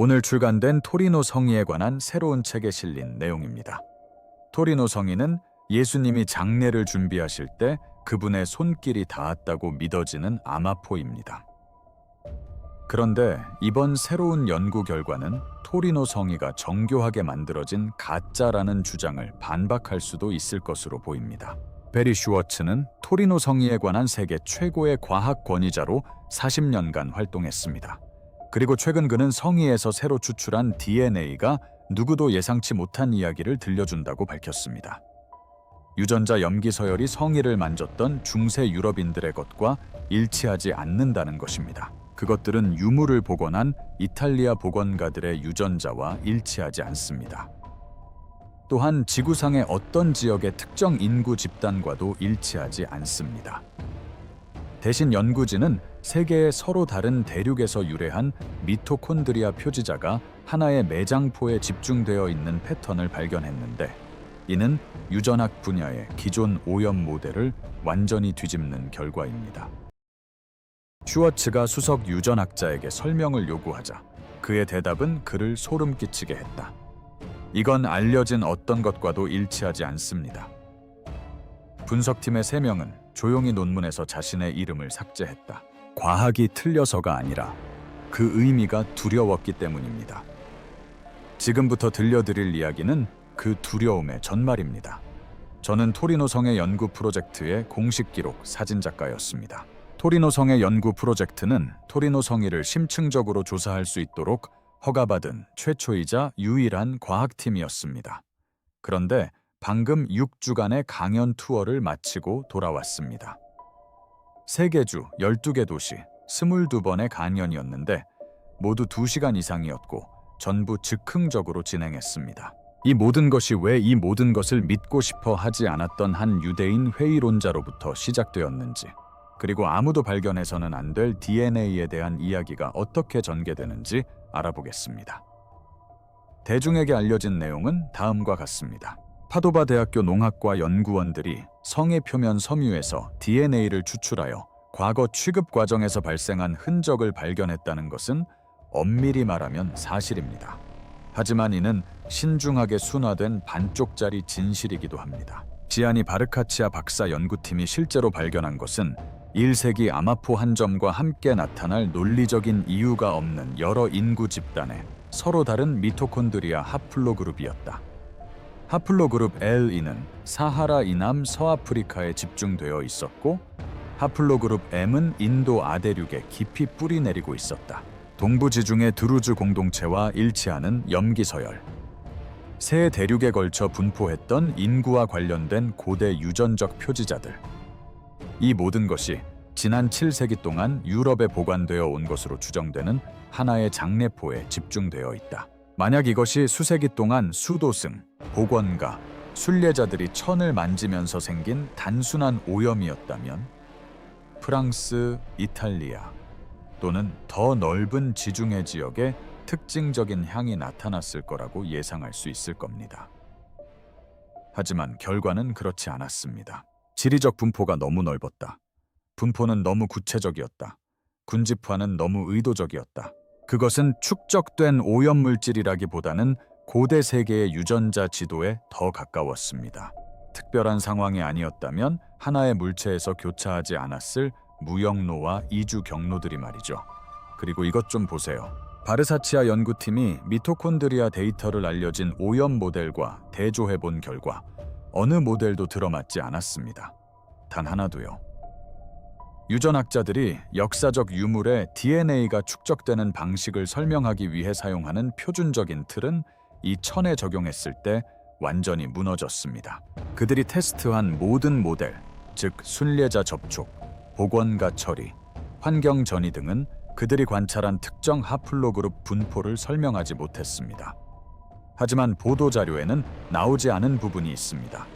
오늘 출간된 토리노 성의에 관한 새로운 책에 실린 내용입니다. 토리노 성의는 예수님이 장례를 준비하실 때 그분의 손길이 닿았다고 믿어지는 아마포입니다. 그런데 이번 새로운 연구 결과는 토리노 성의가 정교하게 만들어진 가짜라는 주장을 반박할 수도 있을 것으로 보입니다. 베리 슈워츠는 토리노 성의에 관한 세계 최고의 과학 권위자로 40년간 활동했습니다. 그리고 최근 그는 성의에서 새로 추출한 DNA가 누구도 예상치 못한 이야기를 들려준다고 밝혔습니다. 유전자 염기 서열이 성의를 만졌던 중세 유럽인들의 것과 일치하지 않는다는 것입니다. 그것들은 유물을 복원한 이탈리아 복원가들의 유전자와 일치하지 않습니다. 또한 지구상의 어떤 지역의 특정 인구 집단과도 일치하지 않습니다. 대신 연구진은 세계의 서로 다른 대륙에서 유래한 미토콘드리아 표지자가 하나의 매장포에 집중되어 있는 패턴을 발견했는데, 이는 유전학 분야의 기존 오염 모델을 완전히 뒤집는 결과입니다. 슈워츠가 수석 유전학자에게 설명을 요구하자 그의 대답은 그를 소름 끼치게 했다. 이건 알려진 어떤 것과도 일치하지 않습니다. 분석팀의 3명은 조용히 논문에서 자신의 이름을 삭제했다. 과학이 틀려서가 아니라 그 의미가 두려웠기 때문입니다. 지금부터 들려드릴 이야기는 그 두려움의 전말입니다. 저는 토리노 성의 연구 프로젝트의 공식 기록 사진작가였습니다. 토리노 성의 연구 프로젝트는 토리노 성의를 심층적으로 조사할 수 있도록 허가받은 최초이자 유일한 과학팀이었습니다. 그런데 방금 6주간의 강연 투어를 마치고 돌아왔습니다. 3개 주, 12개 도시, 22번의 강연이었는데 모두 2시간 이상이었고 전부 즉흥적으로 진행했습니다. 이 모든 것이 왜 이 모든 것을 믿고 싶어 하지 않았던 한 유대인 회의론자로부터 시작되었는지, 그리고 아무도 발견해서는 안 될 DNA에 대한 이야기가 어떻게 전개되는지 알아보겠습니다. 대중에게 알려진 내용은 다음과 같습니다. 파도바 대학교 농학과 연구원들이 성의 표면 섬유에서 DNA를 추출하여 과거 취급 과정에서 발생한 흔적을 발견했다는 것은 엄밀히 말하면 사실입니다. 하지만 이는 신중하게 순화된 반쪽짜리 진실이기도 합니다. 지아니 바르카치아 박사 연구팀이 실제로 발견한 것은 1세기 아마포 한 점과 함께 나타날 논리적인 이유가 없는 여러 인구 집단의 서로 다른 미토콘드리아 하플로그룹이었다. 하플로그룹 L는 사하라 이남 서아프리카에 집중되어 있었고, 하플로그룹 M은 인도 아대륙에 깊이 뿌리 내리고 있었다. 동부지중해 드루즈 공동체와 일치하는 염기 서열, 세 대륙에 걸쳐 분포했던 인구와 관련된 고대 유전적 표지자들, 이 모든 것이 지난 7세기 동안 유럽에 보관되어 온 것으로 추정되는 하나의 장례포에 집중되어 있다. 만약 이것이 수세기 동안 수도승, 복원가, 순례자들이 천을 만지면서 생긴 단순한 오염이었다면 프랑스, 이탈리아 또는 더 넓은 지중해 지역에 특징적인 향이 나타났을 거라고 예상할 수 있을 겁니다. 하지만 결과는 그렇지 않았습니다. 지리적 분포가 너무 넓었다. 분포는 너무 구체적이었다. 군집화는 너무 의도적이었다. 그것은 축적된 오염물질이라기보다는 고대 세계의 유전자 지도에 더 가까웠습니다. 특별한 상황이 아니었다면 하나의 물체에서 교차하지 않았을 무역로와 이주 경로들이 말이죠. 그리고 이것 좀 보세요. 바르사치아 연구팀이 미토콘드리아 데이터를 알려진 오염 모델과 대조해본 결과 어느 모델도 들어맞지 않았습니다. 단 하나도요. 유전학자들이 역사적 유물의 DNA가 축적되는 방식을 설명하기 위해 사용하는 표준적인 틀은 이 천에 적용했을 때 완전히 무너졌습니다. 그들이 테스트한 모든 모델, 즉 순례자 접촉, 복원가 처리, 환경 전이 등은 그들이 관찰한 특정 하플로그룹 분포를 설명하지 못했습니다. 하지만 보도자료에는 나오지 않은 부분이 있습니다.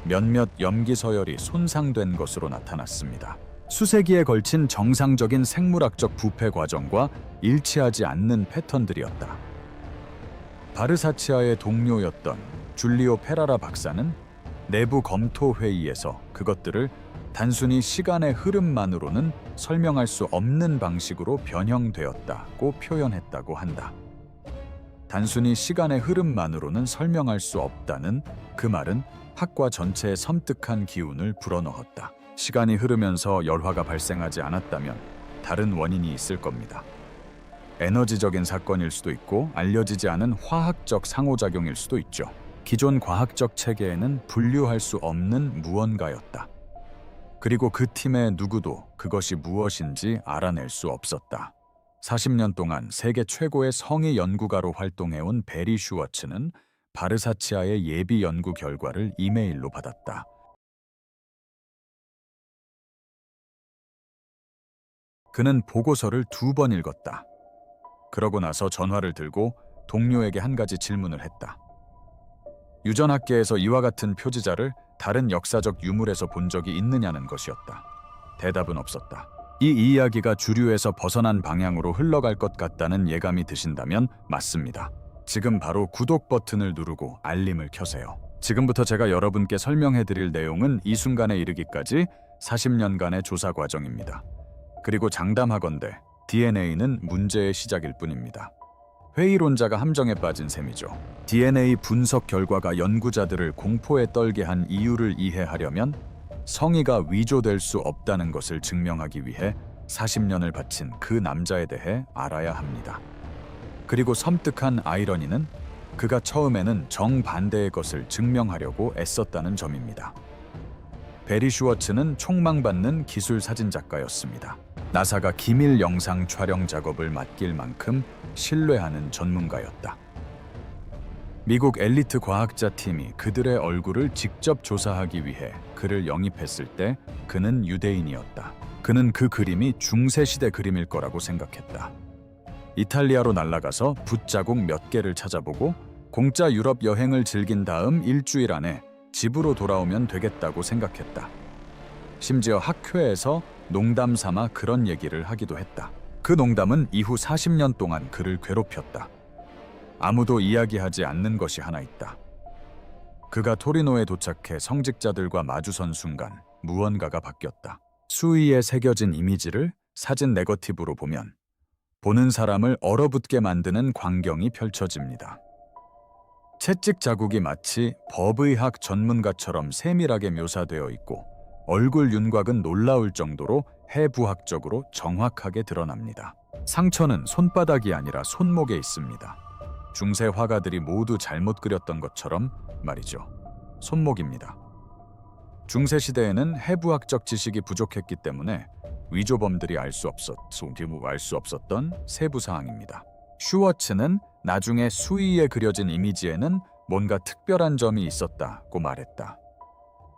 몇몇 염기 서열이 손상된 것으로 나타났습니다. 수세기에 걸친 정상적인 생물학적 부패 과정과 일치하지 않는 패턴들이었다. 바르사치아의 동료였던 줄리오 페라라 박사는 내부 검토 회의에서 그것들을 단순히 시간의 흐름만으로는 설명할 수 없는 방식으로 변형되었다고 표현했다고 한다. 단순히 시간의 흐름만으로는 설명할 수 없다는 그 말은 학과 전체에 섬뜩한 기운을 불어넣었다. 시간이 흐르면서 열화가 발생하지 않았다면 다른 원인이 있을 겁니다. 에너지적인 사건일 수도 있고 알려지지 않은 화학적 상호작용일 수도 있죠. 기존 과학적 체계에는 분류할 수 없는 무언가였다. 그리고 그 팀의 누구도 그것이 무엇인지 알아낼 수 없었다. 40년 동안 세계 최고의 성의 연구가로 활동해온 베리 슈워츠는 바르사치아의 예비 연구 결과를 이메일로 받았다. 그는 보고서를 2번 읽었다. 그러고 나서 전화를 들고 동료에게 한 가지 질문을 했다. 유전학계에서 이와 같은 표지자를 다른 역사적 유물에서 본 적이 있느냐는 것이었다. 대답은 없었다. 이 이야기가 주류에서 벗어난 방향으로 흘러갈 것 같다는 예감이 드신다면 맞습니다. 지금 바로 구독 버튼을 누르고 알림을 켜세요. 지금부터 제가 여러분께 설명해드릴 내용은 이 순간에 이르기까지 40년간의 조사 과정입니다. 그리고 장담하건대 DNA는 문제의 시작일 뿐입니다. 회의론자가 함정에 빠진 셈이죠. DNA 분석 결과가 연구자들을 공포에 떨게 한 이유를 이해하려면 성의가 위조될 수 없다는 것을 증명하기 위해 40년을 바친 그 남자에 대해 알아야 합니다. 그리고 섬뜩한 아이러니는 그가 처음에는 정반대의 것을 증명하려고 애썼다는 점입니다. 베리 슈워츠는 촉망받는 기술 사진작가였습니다. 나사가 기밀 영상 촬영 작업을 맡길 만큼 신뢰하는 전문가였다. 미국 엘리트 과학자 팀이 그들의 얼굴을 직접 조사하기 위해 그를 영입했을 때 그는 유대인이었다. 그는 그 그림이 중세시대 그림일 거라고 생각했다. 이탈리아로 날아가서 붓자국 몇 개를 찾아보고 공짜 유럽 여행을 즐긴 다음 일주일 안에 집으로 돌아오면 되겠다고 생각했다. 심지어 학회에서 농담 삼아 그런 얘기를 하기도 했다. 그 농담은 이후 40년 동안 그를 괴롭혔다. 아무도 이야기하지 않는 것이 하나 있다. 그가 토리노에 도착해 성직자들과 마주선 순간 무언가가 바뀌었다. 수의에 새겨진 이미지를 사진 네거티브로 보면 보는 사람을 얼어붙게 만드는 광경이 펼쳐집니다. 채찍 자국이 마치 법의학 전문가처럼 세밀하게 묘사되어 있고 얼굴 윤곽은 놀라울 정도로 해부학적으로 정확하게 드러납니다. 상처는 손바닥이 아니라 손목에 있습니다. 중세 화가들이 모두 잘못 그렸던 것처럼 말이죠. 손목입니다. 중세 시대에는 해부학적 지식이 부족했기 때문에 위조범들이 알 수 없었던 세부 사항입니다. 슈워츠는 나중에 수의에 그려진 이미지에는 뭔가 특별한 점이 있었다고 말했다.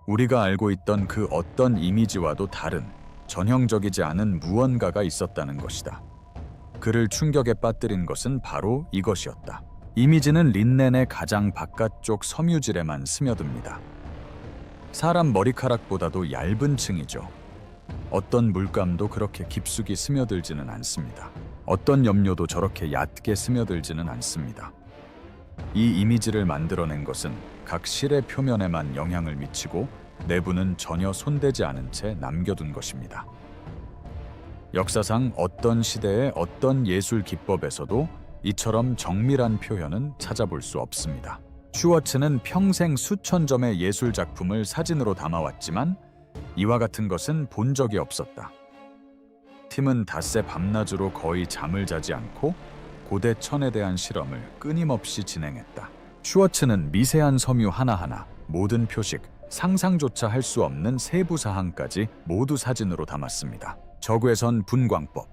우리가 알고 있던 그 어떤 이미지와도 다른 전형적이지 않은 무언가가 있었다는 것이다. 그를 충격에 빠뜨린 것은 바로 이것이었다. 이미지는 린넨의 가장 바깥쪽 섬유질에만 스며듭니다. 사람 머리카락보다도 얇은 층이죠. 어떤 물감도 그렇게 깊숙이 스며들지는 않습니다. 어떤 염료도 저렇게 얕게 스며들지는 않습니다. 이 이미지를 만들어낸 것은 각 실의 표면에만 영향을 미치고 내부는 전혀 손대지 않은 채 남겨둔 것입니다. 역사상 어떤 시대의 어떤 예술 기법에서도 이처럼 정밀한 표현은 찾아볼 수 없습니다. 슈워츠는 평생 수천 점의 예술 작품을 사진으로 담아왔지만 이와 같은 것은 본 적이 없었다. 팀은 닷새 밤낮으로 거의 잠을 자지 않고 고대 천에 대한 실험을 끊임없이 진행했다. 슈워츠는 미세한 섬유 하나하나, 모든 표식, 상상조차 할 수 없는 세부 사항까지 모두 사진으로 담았습니다. 적외선 분광법,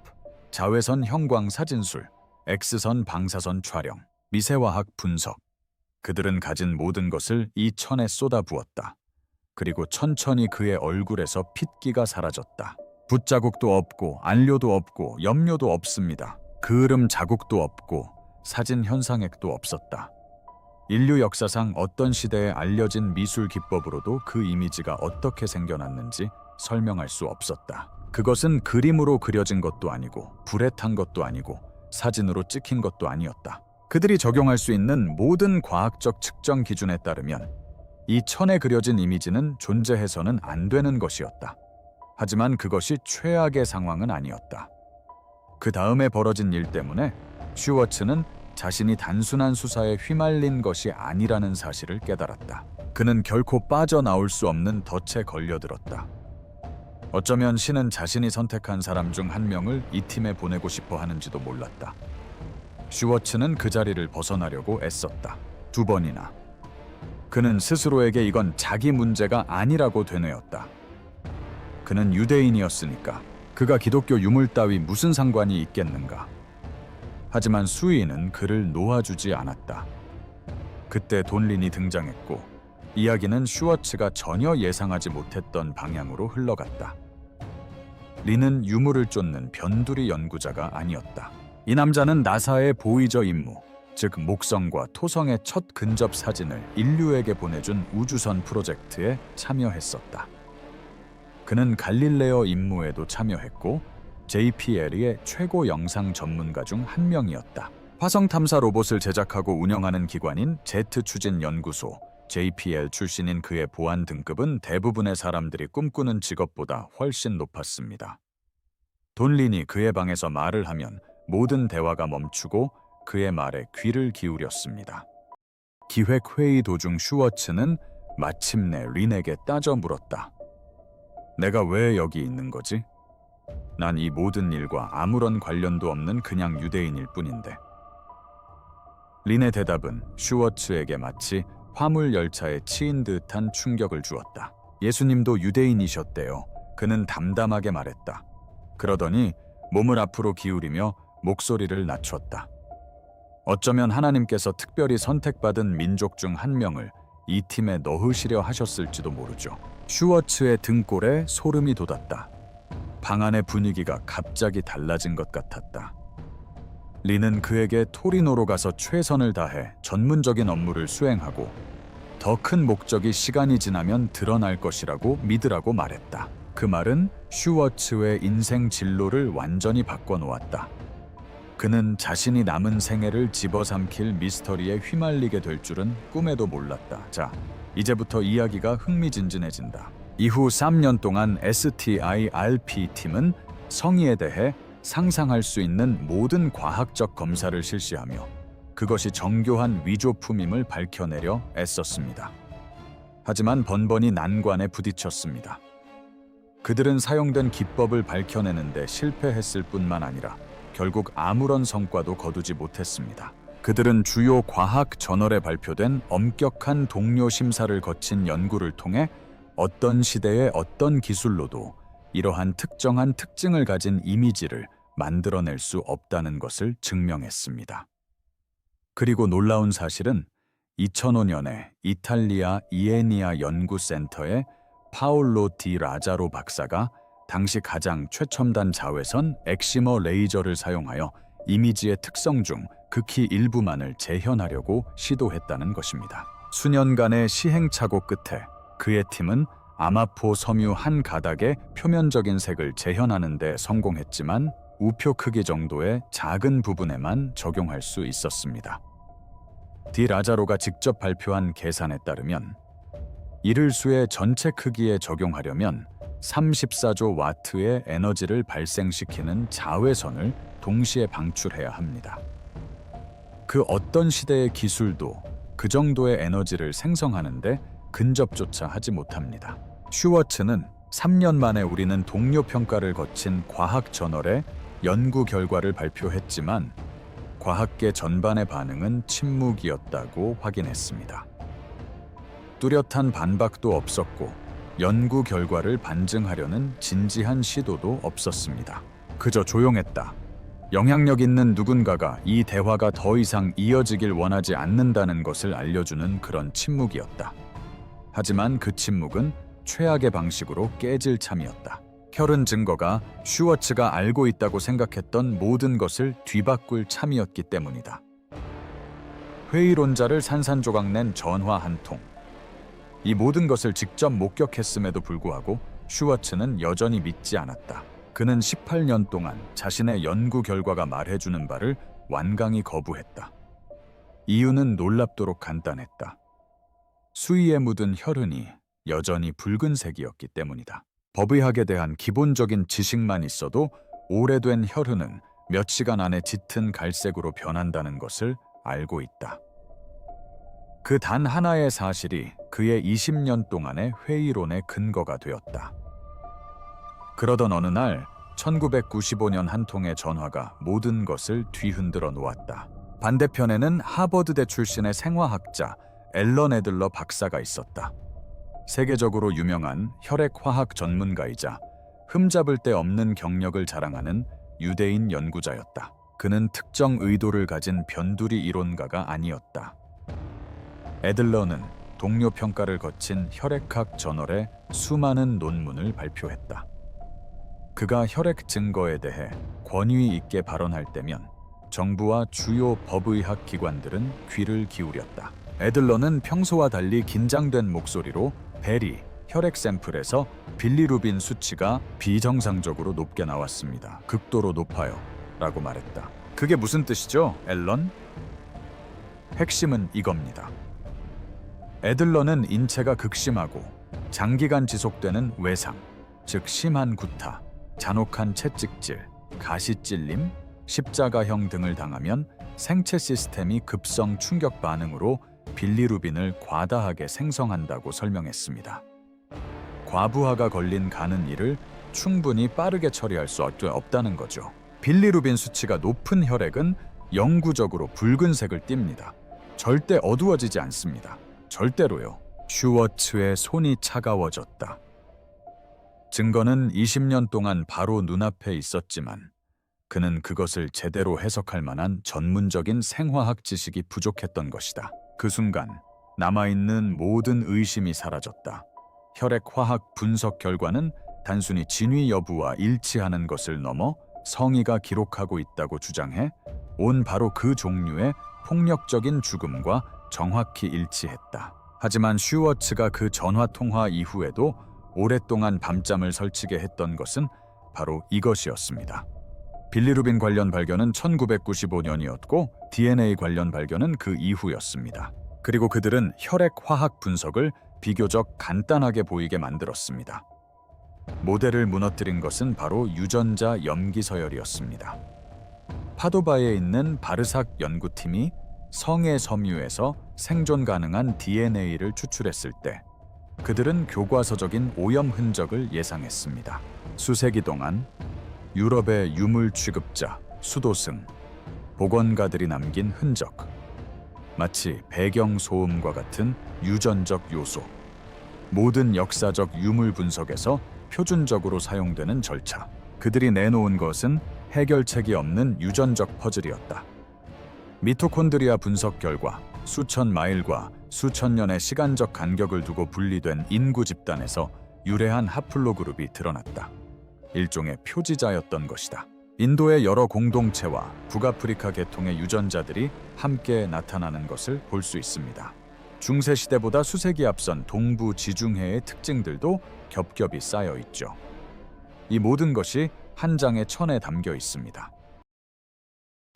자외선 형광 사진술, X선 방사선 촬영, 미세화학 분석. 그들은 가진 모든 것을 이 천에 쏟아부었다. 그리고 천천히 그의 얼굴에서 핏기가 사라졌다. 붓자국도 없고 안료도 없고 염료도 없습니다. 그을음 자국도 없고 사진 현상액도 없었다. 인류 역사상 어떤 시대에 알려진 미술 기법으로도 그 이미지가 어떻게 생겨났는지 설명할 수 없었다. 그것은 그림으로 그려진 것도 아니고 불에 탄 것도 아니고 사진으로 찍힌 것도 아니었다. 그들이 적용할 수 있는 모든 과학적 측정 기준에 따르면 이 천에 그려진 이미지는 존재해서는 안 되는 것이었다. 하지만 그것이 최악의 상황은 아니었다. 그 다음에 벌어진 일 때문에 슈워츠는 자신이 단순한 수사에 휘말린 것이 아니라는 사실을 깨달았다. 그는 결코 빠져나올 수 없는 덫에 걸려들었다. 어쩌면 신은 자신이 선택한 사람 중 한 명을 이 팀에 보내고 싶어 하는지도 몰랐다. 슈워츠는 그 자리를 벗어나려고 애썼다. 2번이나. 그는 스스로에게 이건 자기 문제가 아니라고 되뇌었다. 그는 유대인이었으니까 그가 기독교 유물 따위 무슨 상관이 있겠는가. 하지만 수인은 그를 놓아주지 않았다. 그때 돈린이 등장했고 이야기는 슈워츠가 전혀 예상하지 못했던 방향으로 흘러갔다. 린은 유물을 쫓는 변두리 연구자가 아니었다. 이 남자는 나사의 보이저 임무, 즉 목성과 토성의 첫 근접 사진을 인류에게 보내준 우주선 프로젝트에 참여했었다. 그는 갈릴레오 임무에도 참여했고 JPL의 최고 영상 전문가 중 한 명이었다. 화성 탐사 로봇을 제작하고 운영하는 기관인 제트 추진 연구소 JPL 출신인 그의 보안 등급은 대부분의 사람들이 꿈꾸는 직업보다 훨씬 높았습니다. 돈린이 그의 방에서 말을 하면 모든 대화가 멈추고 그의 말에 귀를 기울였습니다. 기획회의 도중 슈워츠는 마침내 린에게 따져 물었다. 내가 왜 여기 있는 거지? 난 이 모든 일과 아무런 관련도 없는 그냥 유대인일 뿐인데. 린의 대답은 슈워츠에게 마치 화물 열차에 치인 듯한 충격을 주었다. 예수님도 유대인이셨대요. 그는 담담하게 말했다. 그러더니 몸을 앞으로 기울이며 목소리를 낮췄다. 어쩌면 하나님께서 특별히 선택받은 민족 중 한 명을 이 팀에 넣으시려 하셨을지도 모르죠. 슈워츠의 등골에 소름이 돋았다. 방 안의 분위기가 갑자기 달라진 것 같았다. 린은 그에게 토리노로 가서 최선을 다해 전문적인 업무를 수행하고 더 큰 목적이 시간이 지나면 드러날 것이라고 믿으라고 말했다. 그 말은 슈워츠의 인생 진로를 완전히 바꿔놓았다. 그는 자신이 남은 생애를 집어삼킬 미스터리에 휘말리게 될 줄은 꿈에도 몰랐다. 자, 이제부터 이야기가 흥미진진해진다. 이후 3년 동안 STIRP-팀은 성의에 대해 상상할 수 있는 모든 과학적 검사를 실시하며 그것이 정교한 위조품임을 밝혀내려 애썼습니다. 하지만 번번이 난관에 부딪혔습니다. 그들은 사용된 기법을 밝혀내는데 실패했을 뿐만 아니라 결국 아무런 성과도 거두지 못했습니다. 그들은 주요 과학 저널에 발표된 엄격한 동료 심사를 거친 연구를 통해 어떤 시대의 어떤 기술로도 이러한 특정한 특징을 가진 이미지를 만들어낼 수 없다는 것을 증명했습니다. 그리고 놀라운 사실은 2005년에 이탈리아 이에니아 연구센터의 파올로 디 라자로 박사가 당시 가장 최첨단 자외선 엑시머 레이저를 사용하여 이미지의 특성 중 극히 일부만을 재현하려고 시도했다는 것입니다. 수년간의 시행착오 끝에 그의 팀은 아마포 섬유 한 가닥의 표면적인 색을 재현하는 데 성공했지만 우표 크기 정도의 작은 부분에만 적용할 수 있었습니다. 디 라자로가 직접 발표한 계산에 따르면 이를수의 전체 크기에 적용하려면 34조 와트의 에너지를 발생시키는 자외선을 동시에 방출해야 합니다. 그 어떤 시대의 기술도 그 정도의 에너지를 생성하는데 근접조차 하지 못합니다. 슈워츠는 3년 만에 우리는 동료 평가를 거친 과학 저널에 연구 결과를 발표했지만 과학계 전반의 반응은 침묵이었다고 확인했습니다. 뚜렷한 반박도 없었고 연구 결과를 반증하려는 진지한 시도도 없었습니다. 그저 조용했다. 영향력 있는 누군가가 이 대화가 더 이상 이어지길 원하지 않는다는 것을 알려주는 그런 침묵이었다. 하지만 그 침묵은 최악의 방식으로 깨질 참이었다. 혈흔 증거가 슈워츠가 알고 있다고 생각했던 모든 것을 뒤바꿀 참이었기 때문이다. 회의론자를 산산조각낸 전화 한 통. 이 모든 것을 직접 목격했음에도 불구하고 슈워츠는 여전히 믿지 않았다. 그는 18년 동안 자신의 연구 결과가 말해주는 바를 완강히 거부했다. 이유는 놀랍도록 간단했다. 수의에 묻은 혈흔이 여전히 붉은색이었기 때문이다. 법의학에 대한 기본적인 지식만 있어도 오래된 혈흔은 몇 시간 안에 짙은 갈색으로 변한다는 것을 알고 있다. 그 단 하나의 사실이 그의 20년 동안의 회의론의 근거가 되었다. 그러던 어느 날 1995년 한 통의 전화가 모든 것을 뒤흔들어 놓았다. 반대편에는 하버드대 출신의 생화학자 앨런 애들러 박사가 있었다. 세계적으로 유명한 혈액화학 전문가이자 흠잡을 데 없는 경력을 자랑하는 유대인 연구자였다. 그는 특정 의도를 가진 변두리 이론가가 아니었다. 애들러는 동료 평가를 거친 혈액학 저널에 수많은 논문을 발표했다. 그가 혈액 증거에 대해 권위 있게 발언할 때면 정부와 주요 법의학 기관들은 귀를 기울였다. 애들러는 평소와 달리 긴장된 목소리로 베리 혈액 샘플에서 빌리루빈 수치가 비정상적으로 높게 나왔습니다. 극도로 높아요. 라고 말했다. 그게 무슨 뜻이죠, 앨런? 핵심은 이겁니다. 애들러는 인체가 극심하고 장기간 지속되는 외상, 즉 심한 구타, 잔혹한 채찍질, 가시찔림, 십자가형 등을 당하면 생체 시스템이 급성 충격 반응으로 빌리루빈을 과다하게 생성한다고 설명했습니다. 과부하가 걸린 간은 이를 충분히 빠르게 처리할 수 없다는 거죠. 빌리루빈 수치가 높은 혈액은 영구적으로 붉은색을 띱니다. 절대 어두워지지 않습니다. 절대로요. 슈워츠의 손이 차가워졌다. 증거는 20년 동안 바로 눈앞에 있었지만 그는 그것을 제대로 해석할 만한 전문적인 생화학 지식이 부족했던 것이다. 그 순간 남아있는 모든 의심이 사라졌다. 혈액화학 분석 결과는 단순히 진위 여부와 일치하는 것을 넘어 성의가 기록하고 있다고 주장해 온 바로 그 종류의 폭력적인 죽음과 정확히 일치했다. 하지만 슈워츠가 그 전화 통화 이후에도 오랫동안 밤잠을 설치게 했던 것은 바로 이것이었습니다. 빌리루빈 관련 발견은 1995년이었고 DNA 관련 발견은 그 이후였습니다. 그리고 그들은 혈액 화학 분석을 비교적 간단하게 보이게 만들었습니다. 모델을 무너뜨린 것은 바로 유전자 염기 서열이었습니다. 파도바에 있는 바르삭 연구팀이 성의 섬유에서 생존 가능한 DNA를 추출했을 때 그들은 교과서적인 오염 흔적을 예상했습니다. 수세기 동안 유럽의 유물 취급자, 수도승, 보건가들이 남긴 흔적, 마치 배경 소음과 같은 유전적 요소, 모든 역사적 유물 분석에서 표준적으로 사용되는 절차, 그들이 내놓은 것은 해결책이 없는 유전적 퍼즐이었다. 미토콘드리아 분석 결과 수천 마일과 수천 년의 시간적 간격을 두고 분리된 인구 집단에서 유래한 하플로그룹이 드러났다. 일종의 표지자였던 것이다. 인도의 여러 공동체와 북아프리카 계통의 유전자들이 함께 나타나는 것을 볼 수 있습니다. 중세시대보다 수세기 앞선 동부 지중해의 특징들도 겹겹이 쌓여 있죠. 이 모든 것이 한 장의 천에 담겨 있습니다.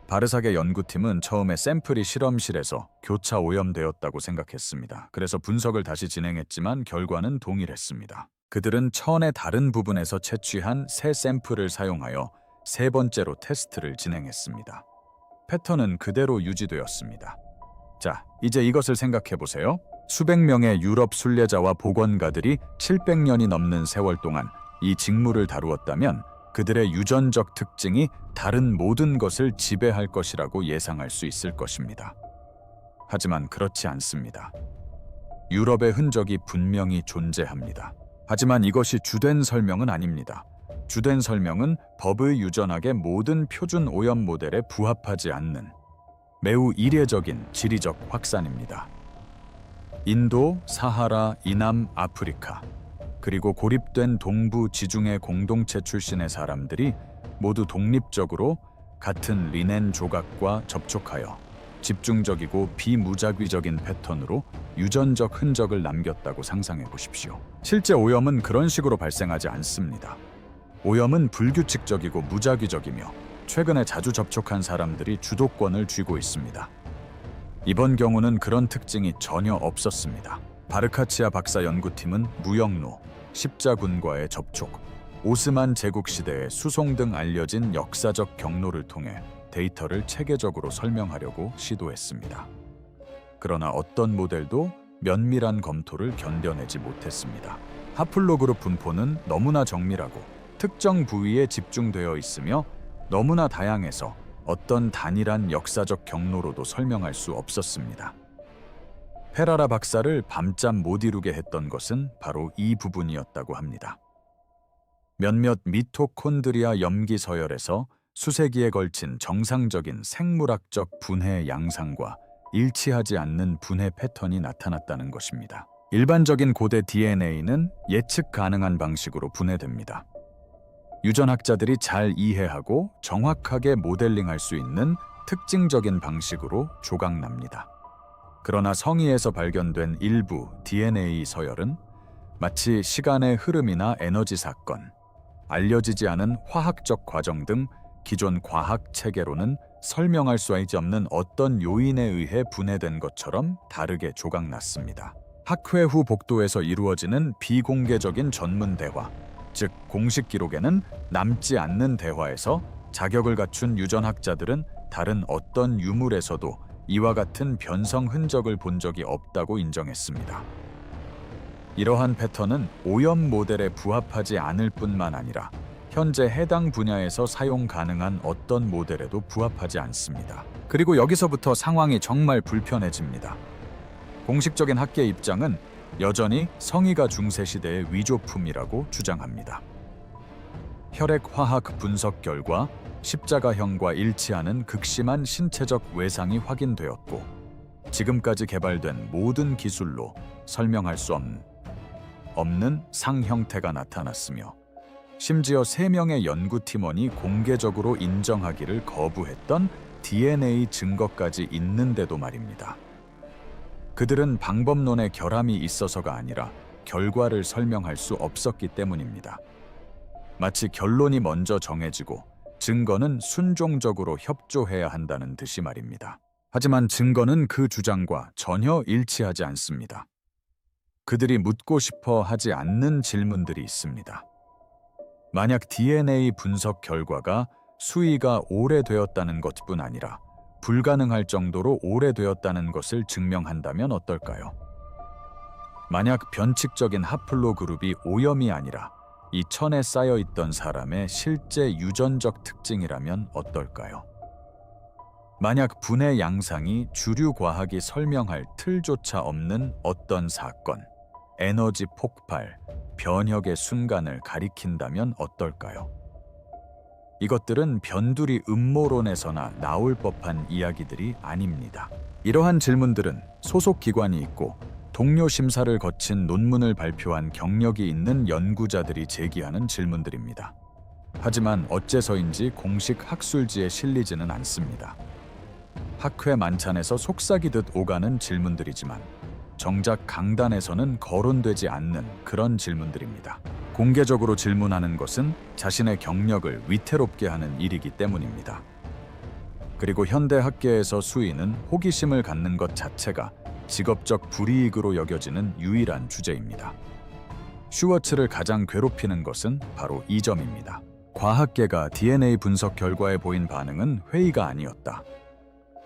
바르삭의 연구팀은 처음에 샘플이 실험실에서 교차 오염되었다고 생각했습니다. 그래서 분석을 다시 진행했지만 결과는 동일했습니다. 그들은 천의 다른 부분에서 채취한 새 샘플을 사용하여 세 번째로 테스트를 진행했습니다. 패턴은 그대로 유지되었습니다. 자, 이제 이것을 생각해보세요. 수백 명의 유럽 순례자와 보건가들이 700년이 넘는 세월 동안 이 직무를 다루었다면 그들의 유전적 특징이 다른 모든 것을 지배할 것이라고 예상할 수 있을 것입니다. 하지만 그렇지 않습니다. 유럽의 흔적이 분명히 존재합니다. 하지만 이것이 주된 설명은 아닙니다. 주된 설명은 법의 유전학의 모든 표준 오염 모델에 부합하지 않는 매우 이례적인 지리적 확산입니다. 인도, 사하라, 이남 아프리카, 그리고 고립된 동부 지중해 공동체 출신의 사람들이 모두 독립적으로 같은 리넨 조각과 접촉하여 집중적이고 비무작위적인 패턴으로 유전적 흔적을 남겼다고 상상해 보십시오. 실제 오염은 그런 식으로 발생하지 않습니다. 오염은 불규칙적이고 무작위적이며 최근에 자주 접촉한 사람들이 주도권을 쥐고 있습니다. 이번 경우는 그런 특징이 전혀 없었습니다. 바르카치아 박사 연구팀은 무역로, 십자군과의 접촉, 오스만 제국 시대의 수송 등 알려진 역사적 경로를 통해 데이터를 체계적으로 설명하려고 시도했습니다. 그러나 어떤 모델도 면밀한 검토를 견뎌내지 못했습니다. 하플로 그룹 분포는 너무나 정밀하고 특정 부위에 집중되어 있으며 너무나 다양해서 어떤 단일한 역사적 경로로도 설명할 수 없었습니다. 페라라 박사를 밤잠 못 이루게 했던 것은 바로 이 부분이었다고 합니다. 몇몇 미토콘드리아 염기 서열에서 수세기에 걸친 정상적인 생물학적 분해 양상과 일치하지 않는 분해 패턴이 나타났다는 것입니다. 일반적인 고대 DNA는 예측 가능한 방식으로 분해됩니다. 유전학자들이 잘 이해하고 정확하게 모델링할 수 있는 특징적인 방식으로 조각납니다. 그러나 성의에서 발견된 일부 DNA 서열은 마치 시간의 흐름이나 에너지 사건, 알려지지 않은 화학적 과정 등 기존 과학 체계로는 설명할 수 없는 어떤 요인에 의해 분해된 것처럼 다르게 조각났습니다. 학회 후 복도에서 이루어지는 비공개적인 전문 대화, 즉 공식 기록에는 남지 않는 대화에서 자격을 갖춘 유전학자들은 다른 어떤 유물에서도 이와 같은 변성 흔적을 본 적이 없다고 인정했습니다. 이러한 패턴은 오염 모델에 부합하지 않을 뿐만 아니라 현재 해당 분야에서 사용 가능한 어떤 모델에도 부합하지 않습니다. 그리고 여기서부터 상황이 정말 불편해집니다. 공식적인 학계 입장은 여전히 성의가 중세시대의 위조품이라고 주장합니다. 혈액화학 분석 결과 십자가형과 일치하는 극심한 신체적 외상이 확인되었고 지금까지 개발된 모든 기술로 설명할 수 없는 상 형태가 나타났으며 심지어 3명의 연구팀원이 공개적으로 인정하기를 거부했던 DNA 증거까지 있는데도 말입니다. 그들은 방법론에 결함이 있어서가 아니라 결과를 설명할 수 없었기 때문입니다. 마치 결론이 먼저 정해지고 증거는 순종적으로 협조해야 한다는 듯이 말입니다. 하지만 증거는 그 주장과 전혀 일치하지 않습니다. 그들이 묻고 싶어 하지 않는 질문들이 있습니다. 만약 DNA 분석 결과가 수위가 오래되었다는 것뿐 아니라 불가능할 정도로 오래되었다는 것을 증명한다면 어떨까요? 만약 변칙적인 하플로 그룹이 오염이 아니라 이 천에 쌓여있던 사람의 실제 유전적 특징이라면 어떨까요? 만약 분해 양상이 주류 과학이 설명할 틀조차 없는 어떤 사건, 에너지 폭발, 변혁의 순간을 가리킨다면 어떨까요? 이것들은 변두리 음모론에서나 나올 법한 이야기들이 아닙니다. 이러한 질문들은 소속 기관이 있고 동료 심사를 거친 논문을 발표한 경력이 있는 연구자들이 제기하는 질문들입니다. 하지만 어째서인지 공식 학술지에 실리지는 않습니다. 학회 만찬에서 속삭이듯 오가는 질문들이지만 정작 강단에서는 거론되지 않는 그런 질문들입니다. 공개적으로 질문하는 것은 자신의 경력을 위태롭게 하는 일이기 때문입니다. 그리고 현대 학계에서 수의는 호기심을 갖는 것 자체가 직업적 불이익으로 여겨지는 유일한 주제입니다. 슈워츠를 가장 괴롭히는 것은 바로 이 점입니다. 과학계가 DNA 분석 결과에 보인 반응은 회의가 아니었다.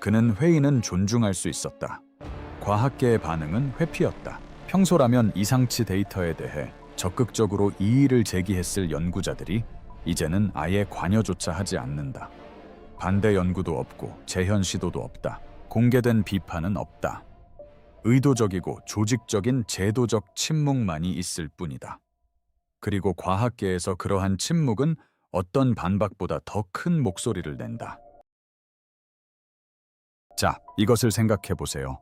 그는 회의는 존중할 수 있었다. 과학계의 반응은 회피였다. 평소라면 이상치 데이터에 대해 적극적으로 이의를 제기했을 연구자들이 이제는 아예 관여조차 하지 않는다. 반대 연구도 없고 재현 시도도 없다. 공개된 비판은 없다. 의도적이고 조직적인 제도적 침묵만이 있을 뿐이다. 그리고 과학계에서 그러한 침묵은 어떤 반박보다 더 큰 목소리를 낸다. 자, 이것을 생각해 보세요.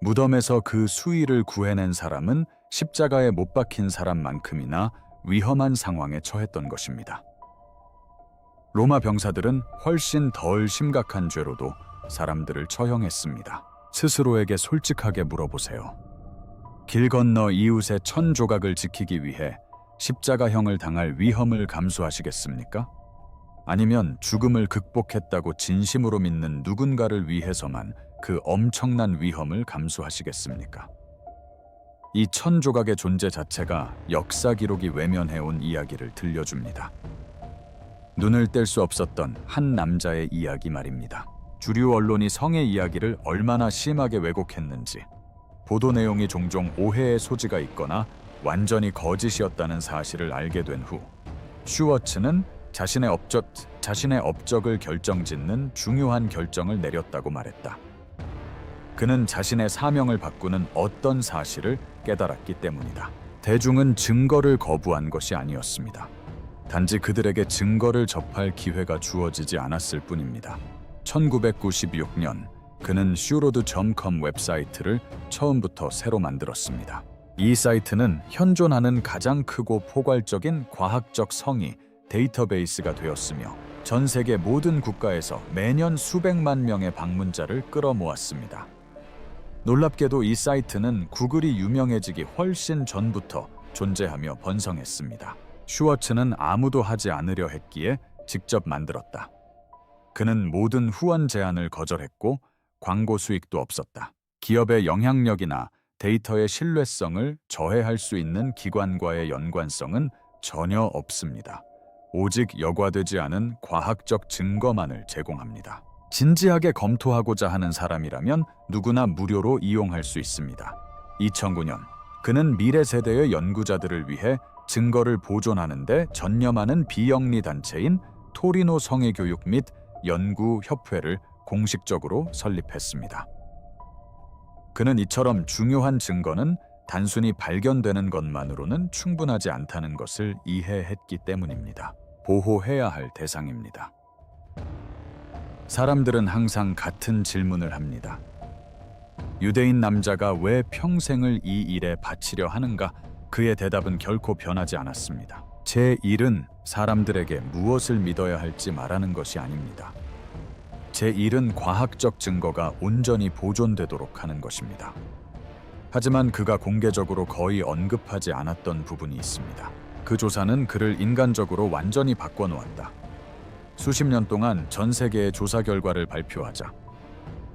무덤에서 그 수위를 구해낸 사람은 십자가에 못 박힌 사람만큼이나 위험한 상황에 처했던 것입니다. 로마 병사들은 훨씬 덜 심각한 죄로도 사람들을 처형했습니다. 스스로에게 솔직하게 물어보세요. 길 건너 이웃의 천 조각을 지키기 위해 십자가형을 당할 위험을 감수하시겠습니까? 아니면 죽음을 극복했다고 진심으로 믿는 누군가를 위해서만 그 엄청난 위험을 감수하시겠습니까? 이 천 조각의 존재 자체가 역사 기록이 외면해온 이야기를 들려줍니다. 눈을 뗄 수 없었던 한 남자의 이야기 말입니다. 주류 언론이 성의 이야기를 얼마나 심하게 왜곡했는지, 보도 내용이 종종 오해의 소지가 있거나 완전히 거짓이었다는 사실을 알게 된 후 슈워츠는 자신의 업적을 결정짓는 중요한 결정을 내렸다고 말했다. 그는 자신의 사명을 바꾸는 어떤 사실을 깨달았기 때문이다. 대중은 증거를 거부한 것이 아니었습니다. 단지 그들에게 증거를 접할 기회가 주어지지 않았을 뿐입니다. 1996년 그는 슈로드.com 웹사이트를 처음부터 새로 만들었습니다. 이 사이트는 현존하는 가장 크고 포괄적인 과학적 성의 데이터베이스가 되었으며 전 세계 모든 국가에서 매년 수백만 명의 방문자를 끌어모았습니다. 놀랍게도 이 사이트는 구글이 유명해지기 훨씬 전부터 존재하며 번성했습니다. 슈워츠는 아무도 하지 않으려 했기에 직접 만들었다. 그는 모든 후원 제안을 거절했고 광고 수익도 없었다. 기업의 영향력이나 데이터의 신뢰성을 저해할 수 있는 기관과의 연관성은 전혀 없습니다. 오직 여과되지 않은 과학적 증거만을 제공합니다. 진지하게 검토하고자 하는 사람이라면 누구나 무료로 이용할 수 있습니다. 2009년 그는 미래 세대의 연구자들을 위해 증거를 보존하는 데 전념하는 비영리 단체인 토리노 성의교육 및 연구협회를 공식적으로 설립했습니다. 그는 이처럼 중요한 증거는 단순히 발견되는 것만으로는 충분하지 않다는 것을 이해했기 때문입니다. 보호해야 할 대상입니다. 사람들은 항상 같은 질문을 합니다. 유대인 남자가 왜 평생을 이 일에 바치려 하는가? 그의 대답은 결코 변하지 않았습니다. 제 일은 사람들에게 무엇을 믿어야 할지 말하는 것이 아닙니다. 제 일은 과학적 증거가 온전히 보존되도록 하는 것입니다. 하지만 그가 공개적으로 거의 언급하지 않았던 부분이 있습니다. 그 조사는 그를 인간적으로 완전히 바꿔놓았다. 수십 년 동안 전 세계의 조사 결과를 발표하자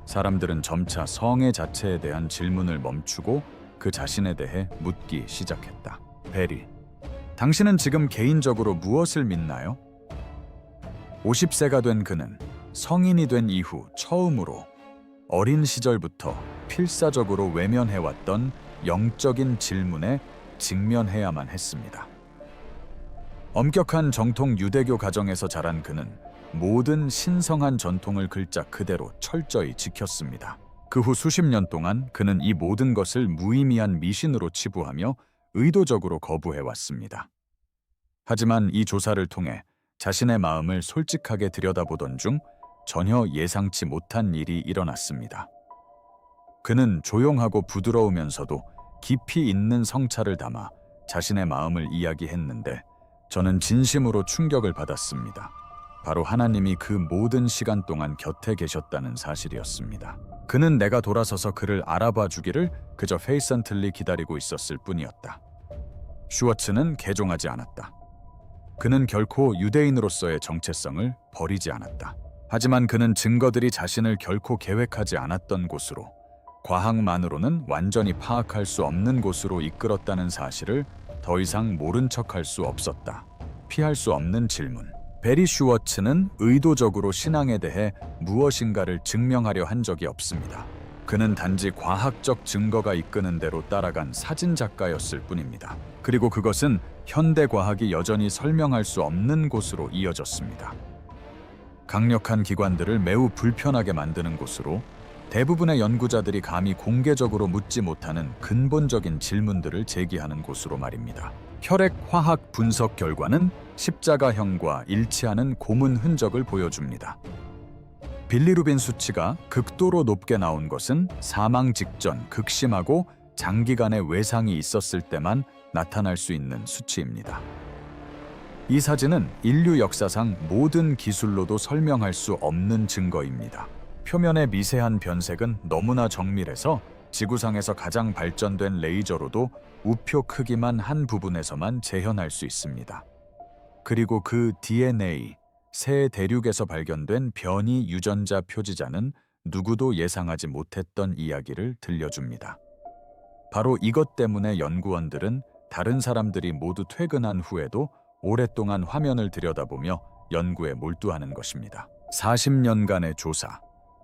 사람들은 점차 성의 자체에 대한 질문을 멈추고 그 자신에 대해 묻기 시작했다. 베리, 당신은 지금 개인적으로 무엇을 믿나요? 50세가 된 그는 성인이 된 이후 처음으로 어린 시절부터 필사적으로 외면해왔던 영적인 질문에 직면해야만 했습니다. 엄격한 정통 유대교 가정에서 자란 그는 모든 신성한 전통을 글자 그대로 철저히 지켰습니다. 그 후 수십 년 동안 그는 이 모든 것을 무의미한 미신으로 치부하며 의도적으로 거부해왔습니다. 하지만 이 조사를 통해 자신의 마음을 솔직하게 들여다보던 중 전혀 예상치 못한 일이 일어났습니다. 그는 조용하고 부드러우면서도 깊이 있는 성찰을 담아 자신의 마음을 이야기했는데 저는 진심으로 충격을 받았습니다. 바로 하나님이 그 모든 시간 동안 곁에 계셨다는 사실이었습니다. 그는 내가 돌아서서 그를 알아봐 주기를 그저 페이선틀리 기다리고 있었을 뿐이었다. 슈워츠는 개종하지 않았다. 그는 결코 유대인으로서의 정체성을 버리지 않았다. 하지만 그는 증거들이 자신을 결코 계획하지 않았던 곳으로, 과학만으로는 완전히 파악할 수 없는 곳으로 이끌었다는 사실을 더 이상 모른 척할 수 없었다. 피할 수 없는 질문. 베리 슈워츠는 의도적으로 신앙에 대해 무엇인가를 증명하려 한 적이 없습니다. 그는 단지 과학적 증거가 이끄는 대로 따라간 사진작가였을 뿐입니다. 그리고 그것은 현대 과학이 여전히 설명할 수 없는 곳으로 이어졌습니다. 강력한 기관들을 매우 불편하게 만드는 곳으로, 대부분의 연구자들이 감히 공개적으로 묻지 못하는 근본적인 질문들을 제기하는 곳으로 말입니다. 혈액 화학 분석 결과는 십자가형과 일치하는 고문 흔적을 보여줍니다. 빌리루빈 수치가 극도로 높게 나온 것은 사망 직전 극심하고 장기간의 외상이 있었을 때만 나타날 수 있는 수치입니다. 이 사진은 인류 역사상 모든 기술로도 설명할 수 없는 증거입니다. 표면의 미세한 변색은 너무나 정밀해서 지구상에서 가장 발전된 레이저로도 우표 크기만 한 부분에서만 재현할 수 있습니다. 그리고 그 DNA, 새 대륙에서 발견된 변이 유전자 표지자는 누구도 예상하지 못했던 이야기를 들려줍니다. 바로 이것 때문에 연구원들은 다른 사람들이 모두 퇴근한 후에도 오랫동안 화면을 들여다보며 연구에 몰두하는 것입니다. 40년간의 조사,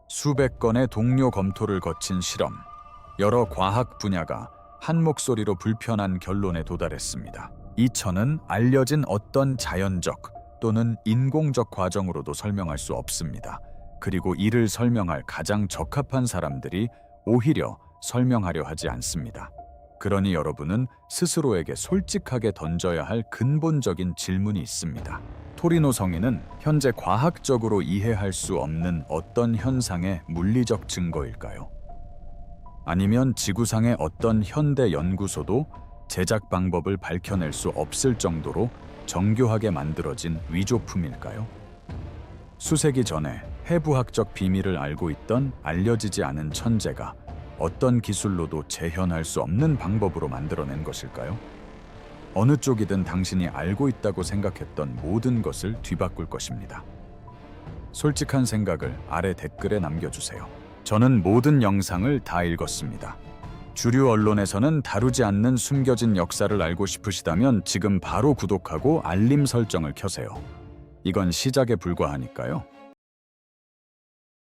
수백 건의 동료 검토를 거친 실험, 여러 과학 분야가 한 목소리로 불편한 결론에 도달했습니다. 이 천은 알려진 어떤 자연적 또는 인공적 과정으로도 설명할 수 없습니다. 그리고 이를 설명할 가장 적합한 사람들이 오히려 설명하려 하지 않습니다. 그러니 여러분은 스스로에게 솔직하게 던져야 할 근본적인 질문이 있습니다. 토리노 성인은 현재 과학적으로 이해할 수 없는 어떤 현상의 물리적 증거일까요? 아니면 지구상의 어떤 현대 연구소도 제작 방법을 밝혀낼 수 없을 정도로 정교하게 만들어진 위조품일까요? 수세기 전에 해부학적 비밀을 알고 있던 알려지지 않은 천재가 어떤 기술로도 재현할 수 없는 방법으로 만들어낸 것일까요? 어느 쪽이든 당신이 알고 있다고 생각했던 모든 것을 뒤바꿀 것입니다. 솔직한 생각을 아래 댓글에 남겨주세요. 저는 모든 영상을 다 읽었습니다. 주류 언론에서는 다루지 않는 숨겨진 역사를 알고 싶으시다면 지금 바로 구독하고 알림 설정을 켜세요. 이건 시작에 불과하니까요.